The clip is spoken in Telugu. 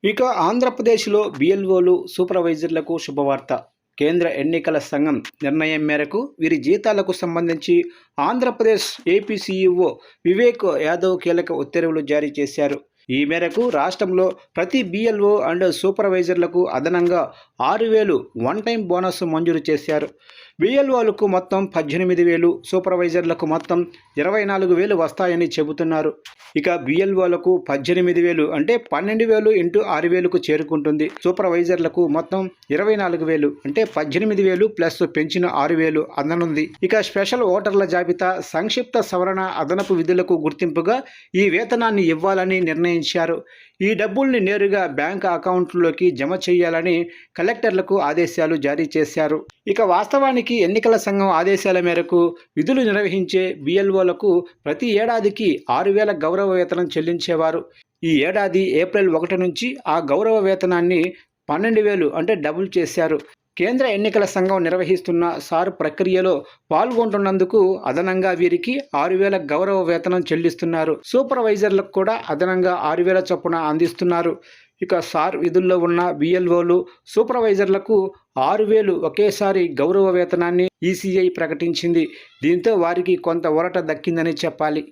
ఇక ఆంధ్రప్రదేశ్‌లో బిఎల్ఓలు, సూపర్వైజర్లకు శుభవార్త. కేంద్ర ఎన్నికల సంఘం నిర్ణయం మేరకు వీరి జీతాలకు సంబంధించి ఆంధ్రప్రదేశ్ ఏపీ సీఈఓ వివేక్ యాదవ్ కీలక ఉత్తర్వులు జారీ చేశారు. ఈ మేరకు రాష్ట్రంలో ప్రతి బిఎల్ఓ అండ్ సూపర్వైజర్లకు అదనంగా 6,000 వన్ టైం బోనస్ మంజూరు చేశారు. బిఎల్ఓలకు మొత్తం 18,000, సూపర్వైజర్లకు మొత్తం 24,000 వస్తాయని చెబుతున్నారు. ఇక బిఎల్ఓలకు 18,000 అంటే 12,000 ఇంటూ 6,000కు చేరుకుంటుంది. సూపర్వైజర్లకు మొత్తం 24,000 అంటే 18,000 ప్లస్ పెంచిన 6,000 అందనుంది. ఇక స్పెషల్ ఓటర్ల జాబితా సంక్షిప్త సవరణ అదనపు విధులకు గుర్తింపుగా ఈ వేతనాన్ని ఇవ్వాలని నిర్ణయించారు. ఈ డబ్బుల్ని నేరుగా బ్యాంక్ అకౌంట్లోకి జమ చేయాలని కలెక్టర్లకు ఆదేశాలు జారీ చేశారు. ఇక వాస్తవానికి ఎన్నికల సంఘం ఆదేశాల మేరకు విధులు నిర్వహించే బిఎల్ఓలకు ప్రతి ఏడాదికి 6,000 గౌరవ వేతనం చెల్లించేవారు. ఈ ఏడాది ఏప్రిల్ 1 నుంచి ఆ గౌరవ వేతనాన్ని 12,000 అంటే డబుల్ చేశారు. కేంద్ర ఎన్నికల సంఘం నిర్వహిస్తున్న సార్ ప్రక్రియలో పాల్గొంటున్నందుకు అదనంగా వీరికి 6,000 గౌరవ వేతనం చెల్లిస్తున్నారు. సూపర్వైజర్లకు కూడా అదనంగా 6,000 చొప్పున అందిస్తున్నారు. ఇక సార్ విధుల్లో ఉన్న బిఎల్ఓలు, సూపర్వైజర్లకు 6,000 ఒకేసారి గౌరవ వేతనాన్ని ఈసీఐ ప్రకటించింది. దీంతో వారికి కొంత ఊరట దక్కిందని చెప్పాలి.